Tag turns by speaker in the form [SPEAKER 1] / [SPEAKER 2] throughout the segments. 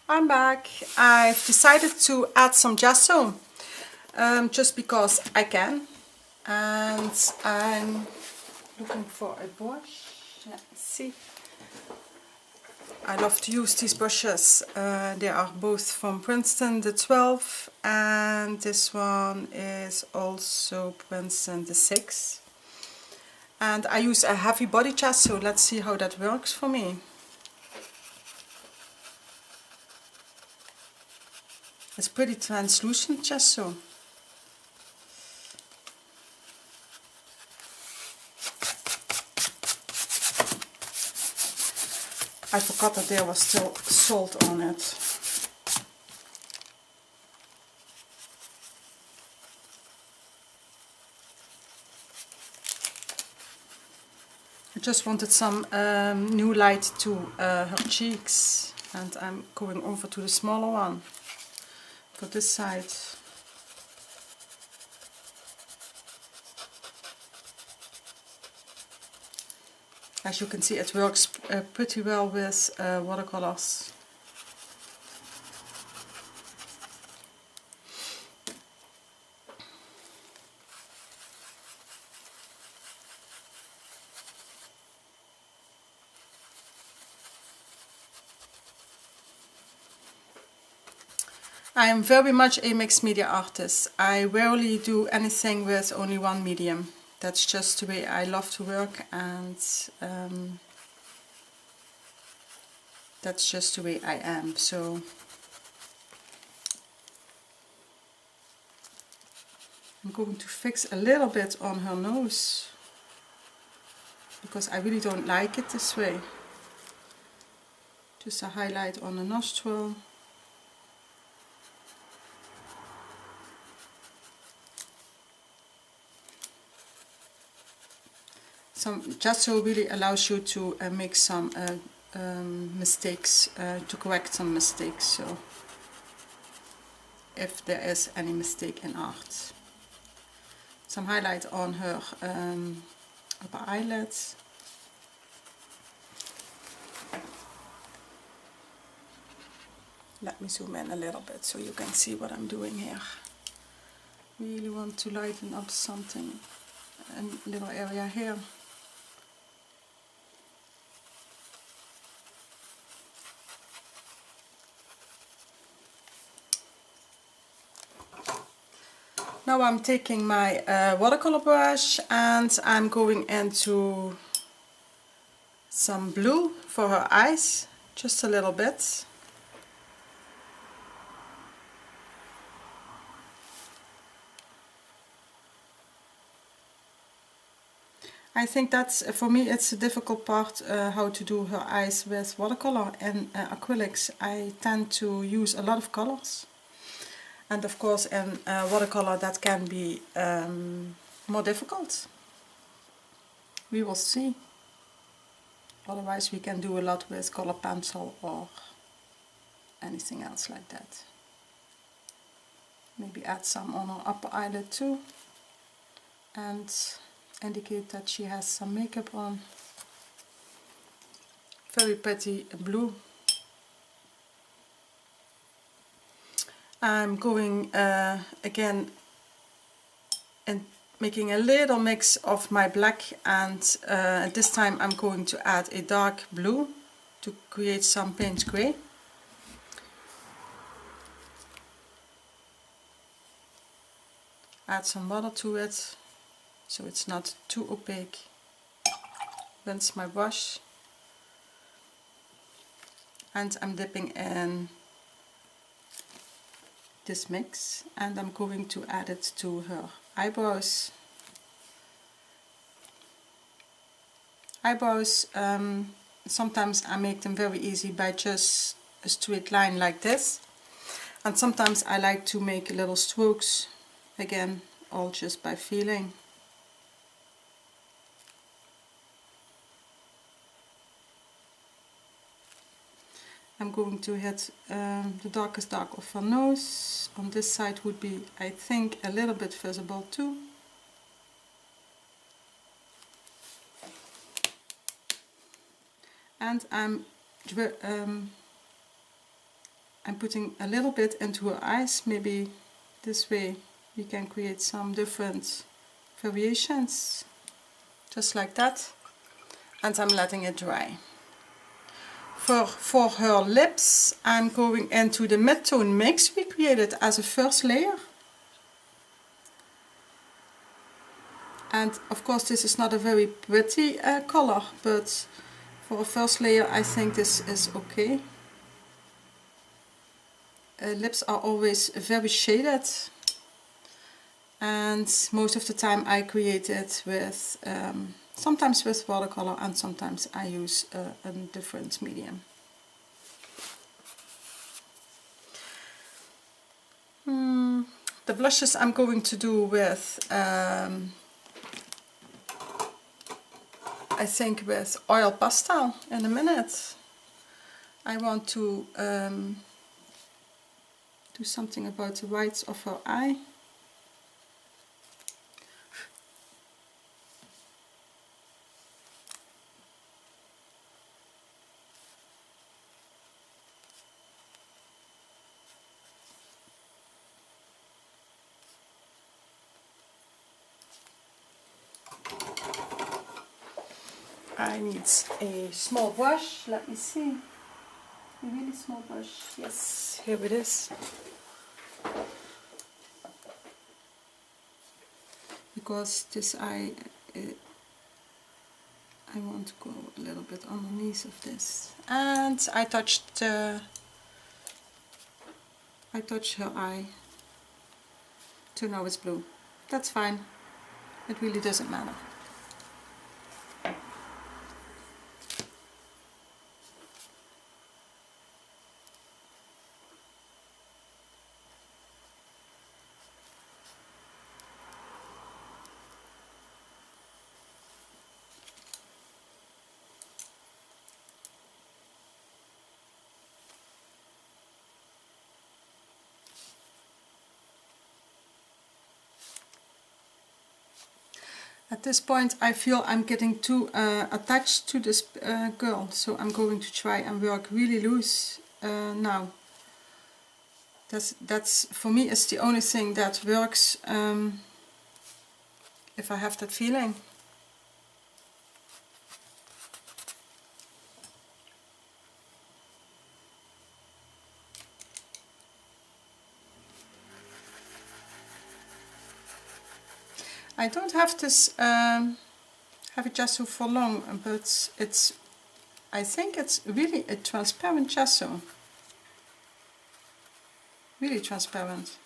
[SPEAKER 1] I'm back. I've decided to add some gesso just because I can, and I'm looking for a brush. Let's see. I love to use these brushes. They are both from Princeton, the 12, and this one is also Princeton, the 6. And I use a heavy body gesso. Let's see how that works for me. It's pretty translucent gesso. I forgot that there was still salt on it. I just wanted some new light to her cheeks, and I'm going over to the smaller one for this side. As you can see, it works pretty well with watercolors. I am very much a mixed media artist. I rarely do anything with only one medium. That's just the way I love to work, and that's just the way I am. So I'm going to fix a little bit on her nose because I really don't like it this way. Just a highlight on the nostril. Some gesso really allows you to make some mistakes, to correct some mistakes. So if there is any mistake in art. Some highlight on her upper eyelid. Let me zoom in a little bit so you can see what I'm doing here. Really want to lighten up something, a little area here. Now I'm taking my watercolor brush and I'm going into some blue for her eyes, just a little bit. I think that's, for me, it's a difficult part, how to do her eyes with watercolor and acrylics. I tend to use a lot of colors. And of course in watercolor that can be more difficult. We will see. Otherwise we can do a lot with color pencil or anything else like that. Maybe add some on her upper eyelid too. And indicate that she has some makeup on. Very pretty blue. I'm going again and making a little mix of my black, and this time I'm going to add a dark blue to create some paint gray. Add some water to it so it's not too opaque. Rinse my brush and I'm dipping in this mix, and I'm going to add it to her eyebrows. Eyebrows, sometimes I make them very easy by just a straight line like this, and sometimes I like to make little strokes, again all just by feeling. I'm going to hit the darkest dark of her nose. On this side would be, I think, a little bit visible too. And I'm I'm putting a little bit into her eyes. Maybe this way we can create some different variations, just like that, and I'm letting it dry. For her lips, I'm going into the mid-tone mix we created as a first layer. And of course this is not a very pretty color, but for a first layer I think this is okay. Lips are always very shaded, and most of the time I create it with sometimes with watercolor and sometimes I use a different medium. The blushes I'm going to do with I think with oil pastel in a minute. I want to do something about the whites of her eye. I need a small brush, let me see. A really small brush, yes, here it is. Because this eye, I want to go a little bit underneath of this. And I touched her eye. So now it's blue. That's fine. It really doesn't matter. At this point I feel I'm getting too attached to this girl, so I'm going to try and work really loose now. That's for me is the only thing that works if I have that feeling. I don't have this heavy gesso for long, but I think it's really a transparent gesso. Really transparent.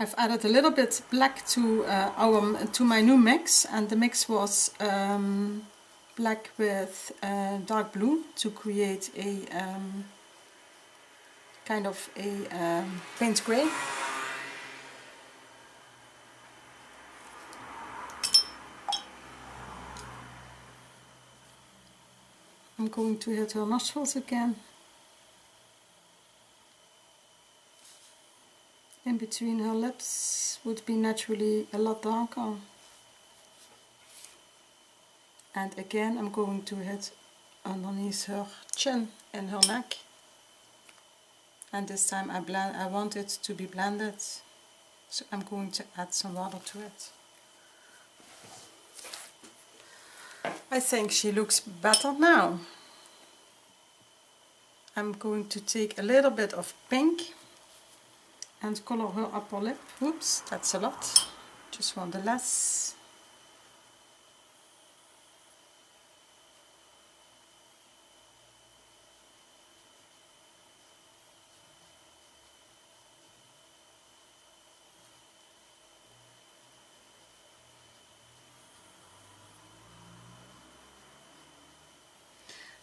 [SPEAKER 1] I've added a little bit black to my new mix, and the mix was black with dark blue to create a kind of a paint grey. I'm going to hit her nostrils again. In between her lips would be naturally a lot darker. And again I'm going to hit underneath her chin and her neck. And this time I want it to be blended, so I'm going to add some water to it. I think she looks better now. I'm going to take a little bit of pink and color her upper lip. Oops, that's a lot. Just want the less.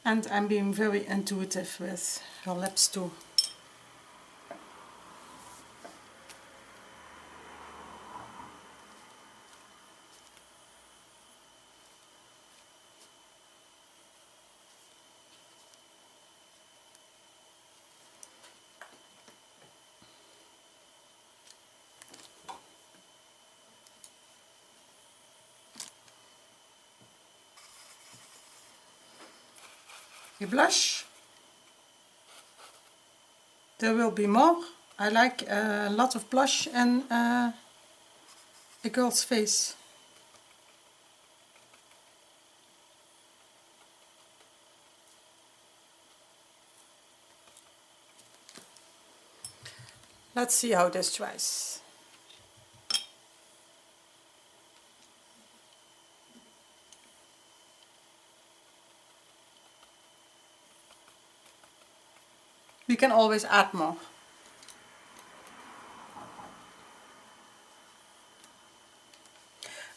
[SPEAKER 1] And I'm being very intuitive with her lips too. a blush. There will be more. I like a lot of blush in a girl's face. Let's see how this dries. We can always add more.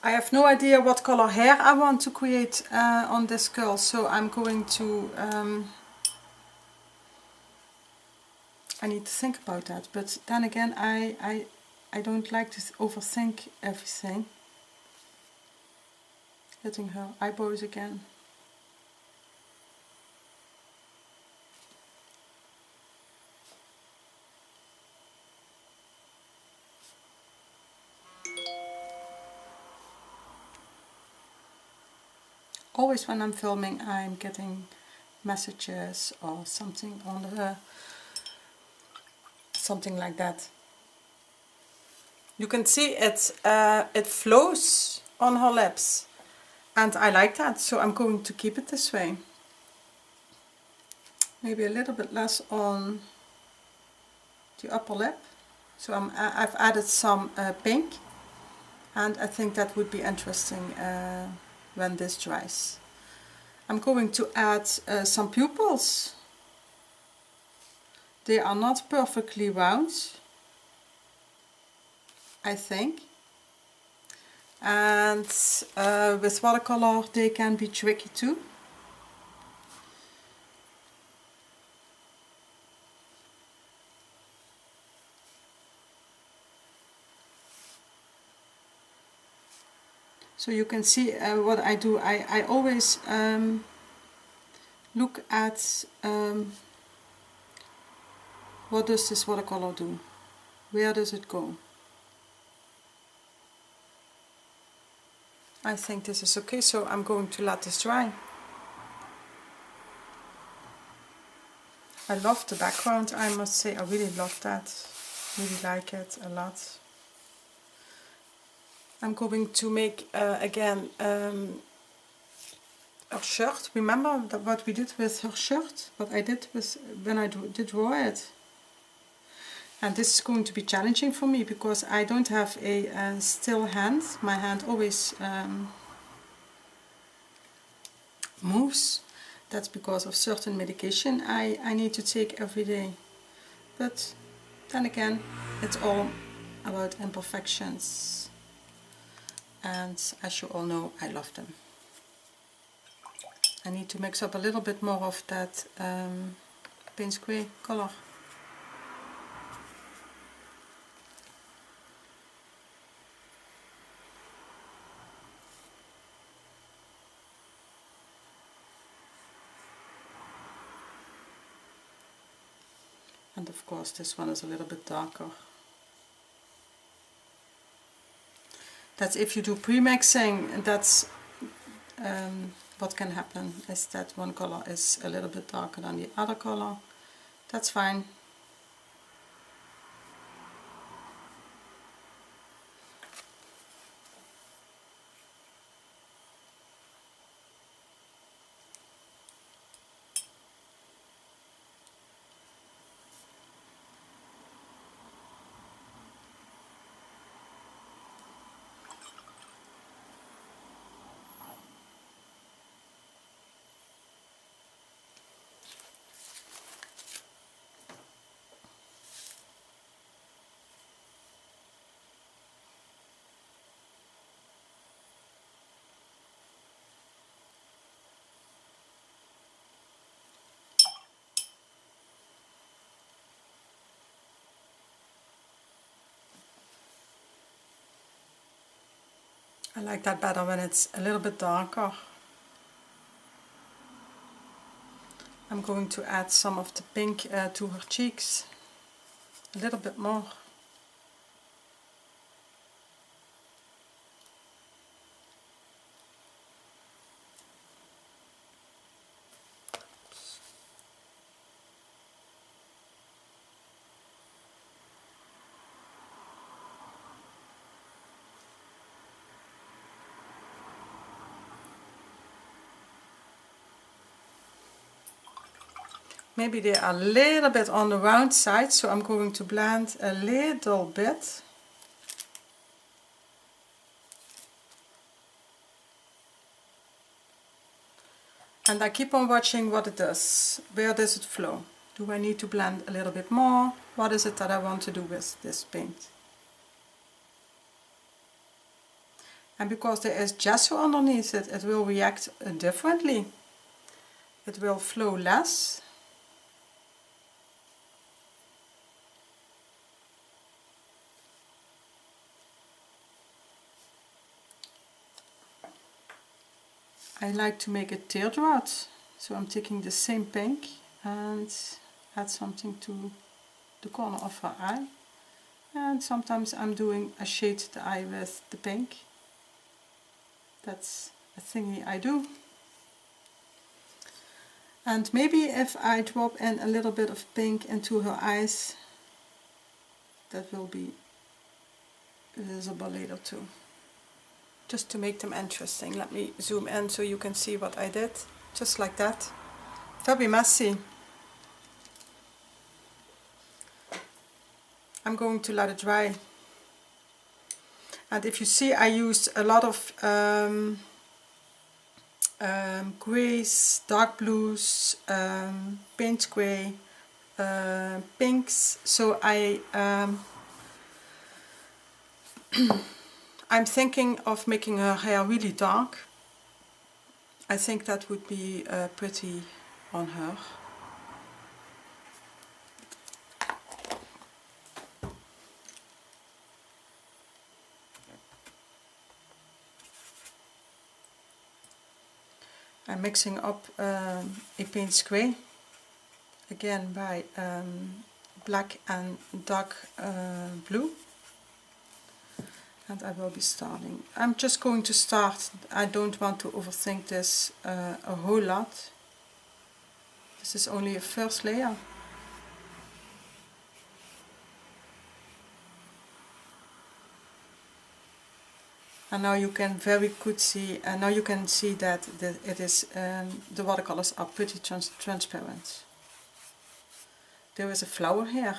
[SPEAKER 1] I have no idea what color hair I want to create on this girl, so I'm going to I need to think about that, but then again I don't like to overthink everything. Hitting her eyebrows again. Always when I'm filming I'm getting messages or something on the something like that. You can see it flows on her lips, and I like that, so I'm going to keep it this way. Maybe a little bit less on the upper lip. So I've added some pink, and I think that would be interesting when this dries. I'm going to add some pupils. They are not perfectly round, I think, and with watercolor they can be tricky too. So you can see what I do. I always look at what does this watercolor do? Where does it go? I think this is okay, so I'm going to let this dry. I love the background, I must say. I really love that. Really like it a lot. I'm going to make again her shirt. Remember what we did with her shirt? What I did with when I did draw it? And this is going to be challenging for me because I don't have a still hand. My hand always moves. That's because of certain medication I need to take every day. But then again, it's all about imperfections. And as you all know, I love them. I need to mix up a little bit more of that Payne's Grey color. And of course this one is a little bit darker. That's if you do pre-mixing, that's what can happen is that one color is a little bit darker than the other color. That's fine. I like that better when it's a little bit darker. I'm going to add some of the pink to her cheeks, a little bit more. Oops. maybe they are a little bit on the round side, so I'm going to blend a little bit. And I keep on watching what it does. Where does it flow? Do I need to blend a little bit more? What is it that I want to do with this paint? And because there is gesso underneath it, it will react differently. It will flow less. I like to make a teardrop, so I'm taking the same pink and add something to the corner of her eye. And sometimes I'm doing a shaded eye with the pink. That's a thingy I do. And maybe if I drop in a little bit of pink into her eyes, that will be visible later too. Just to make them interesting. Let me zoom in so you can see what I did. Just like that. Very messy. I'm going to let it dry. And if you see, I used a lot of grays, dark blues, paint grey, pinks. So I'm thinking of making her hair really dark. I think that would be pretty on her. I'm mixing up a paint grey, again by black and dark blue. And I will be starting. I'm just going to start. I don't want to overthink this a whole lot. This is only a first layer. And now you can very good see, and now you can see that it is the watercolors are pretty transparent. There is a flower here.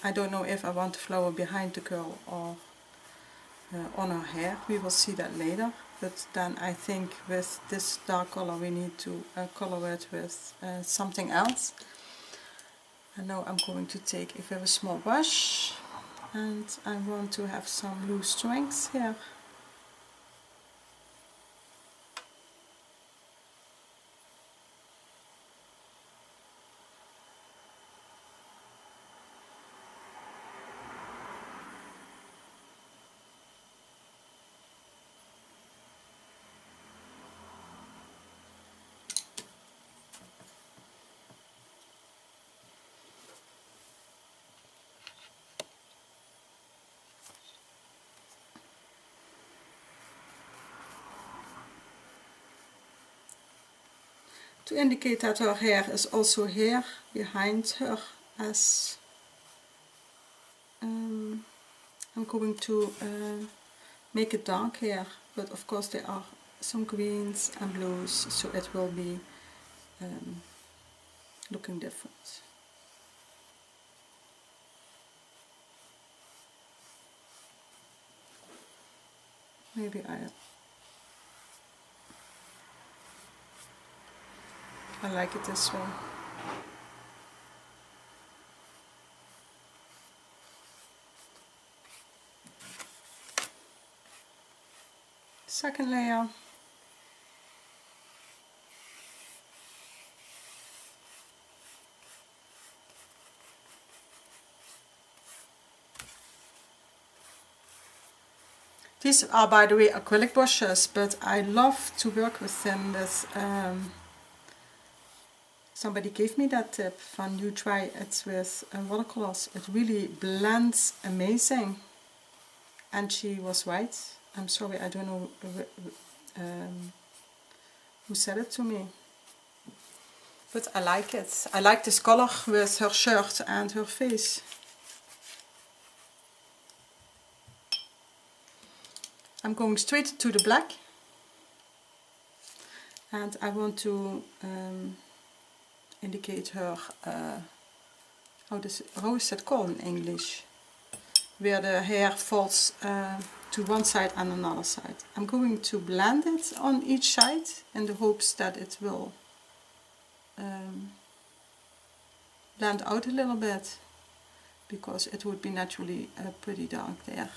[SPEAKER 1] I don't know if I want a flower behind the girl or on her hair. We will see that later, but then I think with this dark color we need to color it with something else. And now I'm going to take a very small brush and I want to have some loose strings here. To indicate that her hair is also here behind her, as I'm going to make it dark here, but of course there are some greens and blues, so it will be looking different. Maybe I like it this way. Second layer. These are, by the way, acrylic brushes, but I love to work with them with somebody gave me that tip, when you try it with watercolors, it really blends amazing. And she was right. I'm sorry, I don't know who said it to me. But I like it. I like this color with her shirt and her face. I'm going straight to the black. And I want to indicate her, how is that called in English? Where the hair falls to one side and another side. I'm going to blend it on each side in the hopes that it will blend out a little bit, because it would be naturally pretty dark there.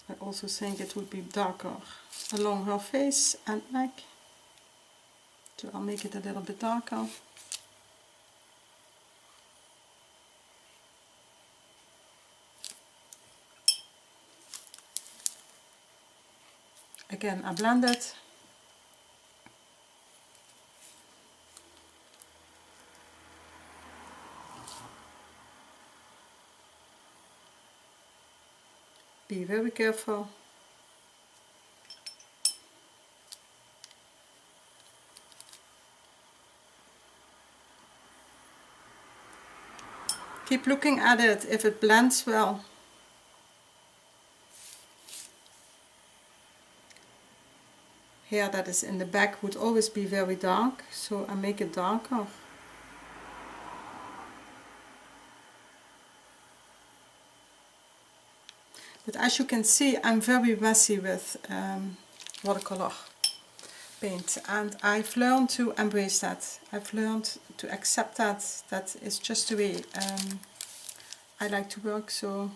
[SPEAKER 1] I also think it would be darker along her face and neck, so I'll make it a little bit darker. Again, I blend it. Be very careful. Keep looking at it if it blends well. Hair that is in the back would always be very dark, so I make it darker. But as you can see, I'm very messy with watercolor paint, and I've learned to embrace that. I've learned to accept that. That is just the way I like to work. So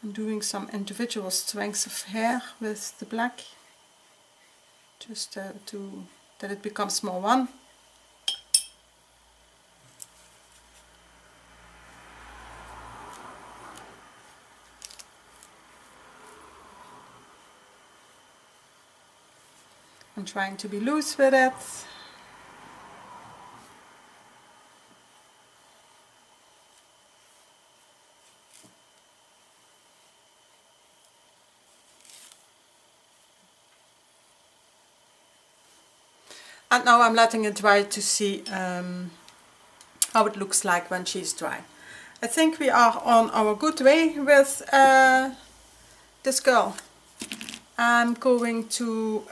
[SPEAKER 1] I'm doing some individual strengths of hair with the black, just that it becomes more one. I'm trying to be loose with it. And now I'm letting it dry to see how it looks like when she's dry. I think we are on our good way with this girl. I'm going to,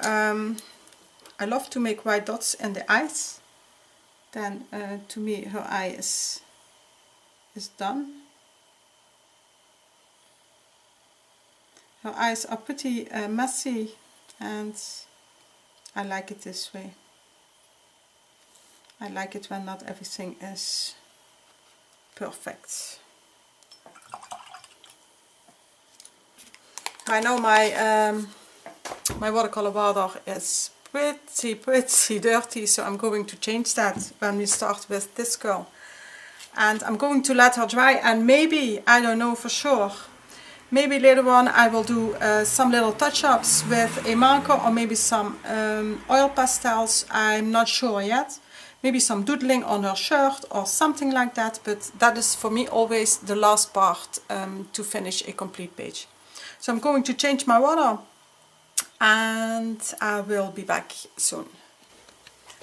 [SPEAKER 1] I love to make white dots in the eyes. Then to me her eye is done. Her eyes are pretty messy, and I like it this way. I like it when not everything is perfect. I know my my watercolor water is pretty dirty, so I'm going to change that when we start with this girl. And I'm going to let her dry, and maybe, I don't know for sure, maybe later on I will do some little touch-ups with a marker, or maybe some oil pastels. I'm not sure yet. Maybe some doodling on her shirt or something like that, but that is for me always the last part to finish a complete page. So I'm going to change my water, and I will be back soon.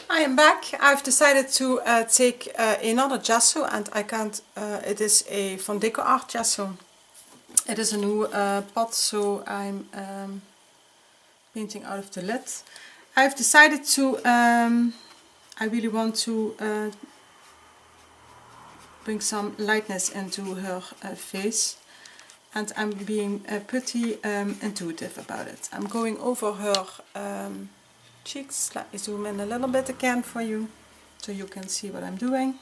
[SPEAKER 1] I am back. I've decided to take another gesso, and I can't, it is a from XOXO gesso. It is a new pot, so I'm painting out of the lid. I've decided to, I really want to bring some lightness into her face. And I'm being pretty intuitive about it. I'm going over her cheeks. Let me zoom in a little bit again for you, so you can see what I'm doing.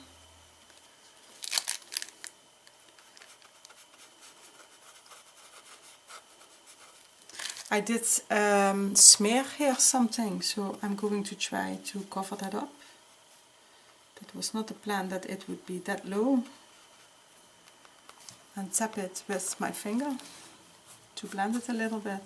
[SPEAKER 1] I did smear here something, so I'm going to try to cover that up. It was not the plan that it would be that low. And tap it with my finger to blend it a little bit.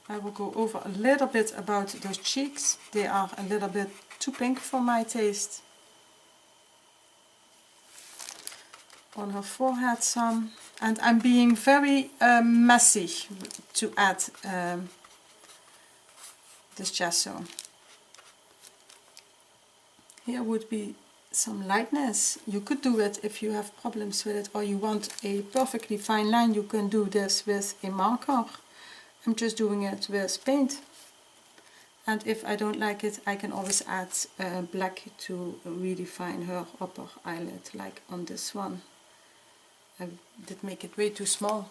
[SPEAKER 1] I will go over a little bit about those cheeks. They are a little bit too pink for my taste. On her forehead some. And I'm being very messy to add this gesso. here would be some lightness. You could do it if you have problems with it, or you want a perfectly fine line. You can do this with a marker. I'm just doing it with paint. And if I don't like it, I can always add black to redefine her upper eyelid, like on this one. I did make it way too small.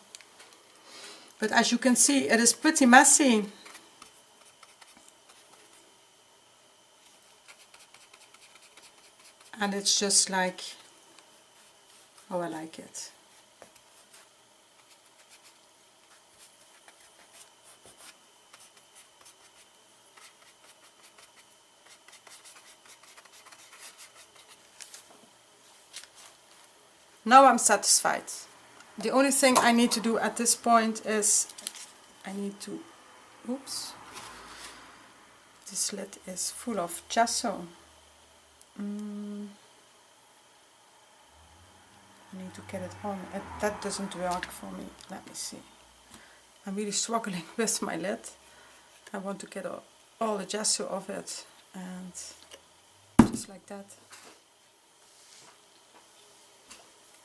[SPEAKER 1] But as you can see, it is pretty messy. And it's just like how I like it. Now I'm satisfied. The only thing I need to do at this point is I need to, oops, this lid is full of gesso. I need to get it on. That doesn't work for me. Let me see. I'm really struggling with my lid. I want to get all the gesso of it, and just like that.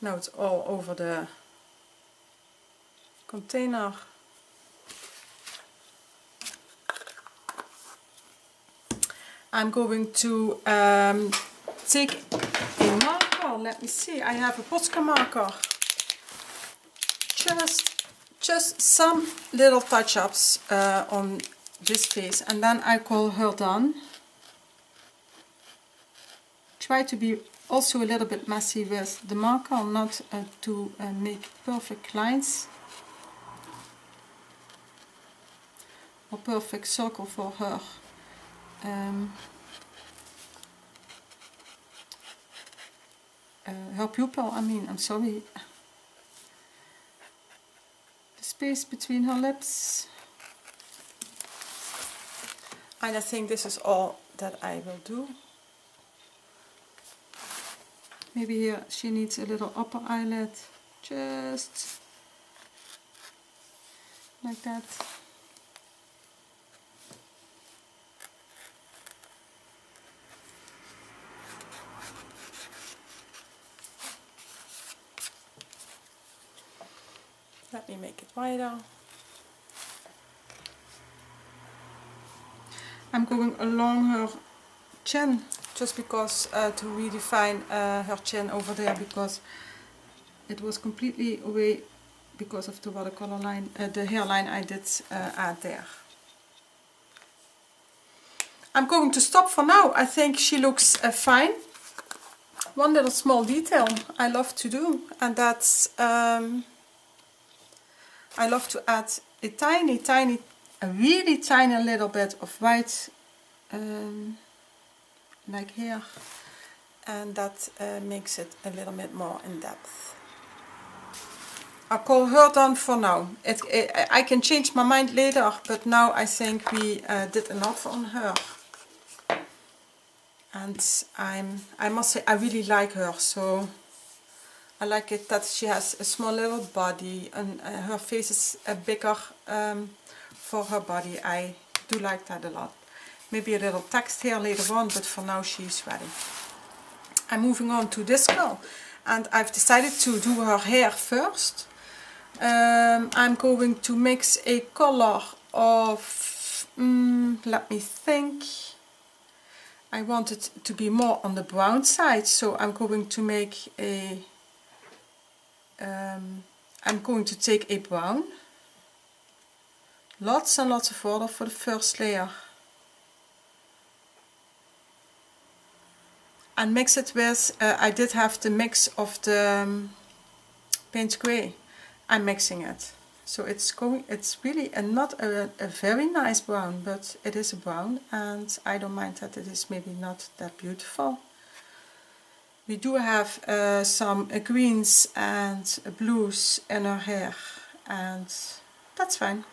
[SPEAKER 1] Now it's all over the container. I'm going to take a marker. Let me see. I have a Posca marker. Just some little touch-ups on this face, and then I call her done. Try to be also a little bit messy with the marker, not to make perfect lines or perfect circle for her. Her pupil, I'm sorry. The space between her lips. And I think this is all that I will do. Maybe here she needs a little upper eyelid, just like that. Let me make it wider. I'm going along her chin, just because to redefine her chin over there, because it was completely away because of the watercolor line, the hairline I did add there. I'm going to stop for now. I think she looks fine. One little small detail I love to do, and that's I love to add a really tiny little bit of white, like here, and that makes it a little bit more in depth. I'll call her done for now. I can change my mind later, but now I think we did enough on her. And I must say I really like her, so I like it that she has a small little body, and her face is bigger for her body. I do like that a lot. Maybe a little text here later on, but for now she's ready. I'm moving on to this girl, and I've decided to do her hair first. I'm going to mix a color of, let me think. I want it to be more on the brown side, so I'm going to make a I'm going to take a brown, lots and lots of water for the first layer, and mix it with, I did have the mix of the paint grey. I'm mixing it, so it's really not a very nice brown, but it is a brown, and I don't mind that it is maybe not that beautiful. We do have some greens and blues in her hair, and that's fine.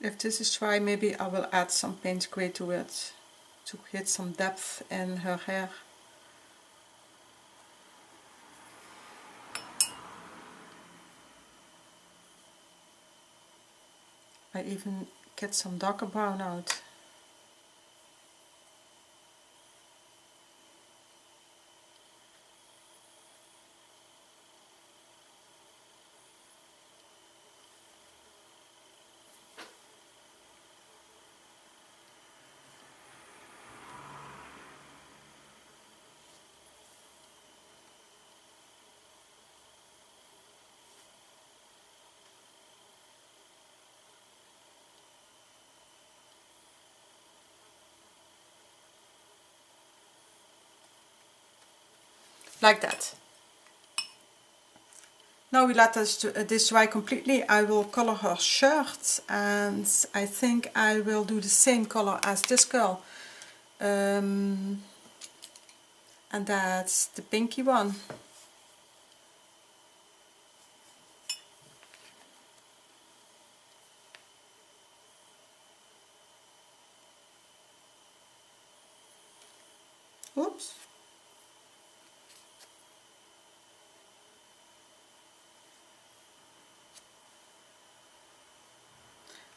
[SPEAKER 1] If this is dry, maybe I will add some paint gray to it to get some depth in her hair. I even get some darker brown out. Like that. Now we let this dry completely. I will color her shirt, and I think I will do the same color as this girl. And that's the pinky one. Oops.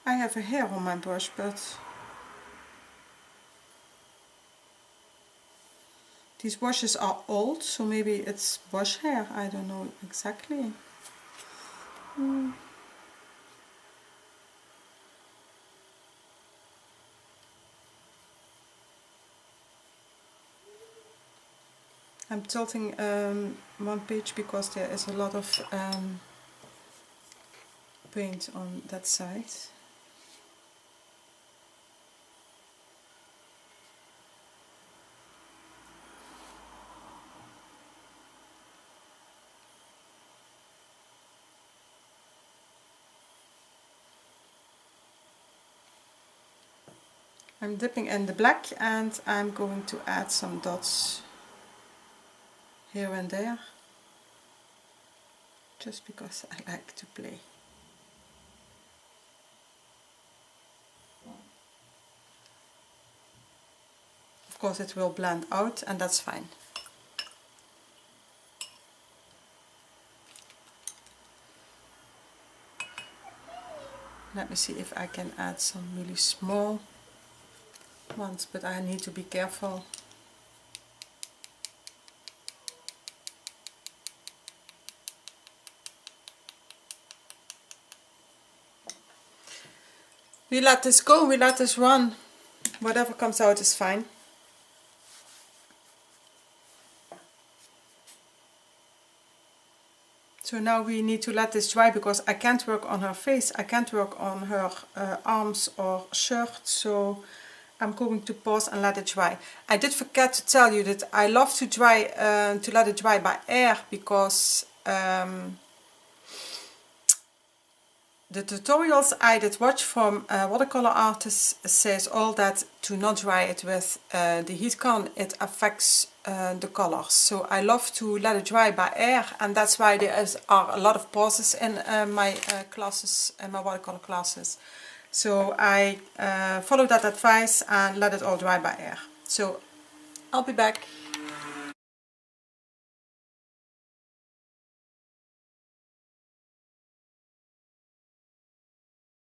[SPEAKER 1] I have a hair on my brush, but these brushes are old, so maybe it's brush hair, I don't know exactly. I'm tilting one page because there is a lot of paint on that side. I'm dipping in the black and I'm going to add some dots here and there, just because I like to play. Of course it will blend out, and that's fine. Let me see if I can add some really small ones, but I need to be careful. We let this go, we let this run. Whatever comes out is fine. So now we need to let this dry, because I can't work on her face, I can't work on her arms or shirt, so I'm going to pause and let it dry. I did forget to tell you that I love to let it dry by air, because the tutorials I did watch from watercolor artists says all that to not dry it with the heat gun, it affects the colors. So I love to let it dry by air, and that's why there are a lot of pauses in my classes, in my watercolor classes. So I follow that advice and let it all dry by air. So I'll be back.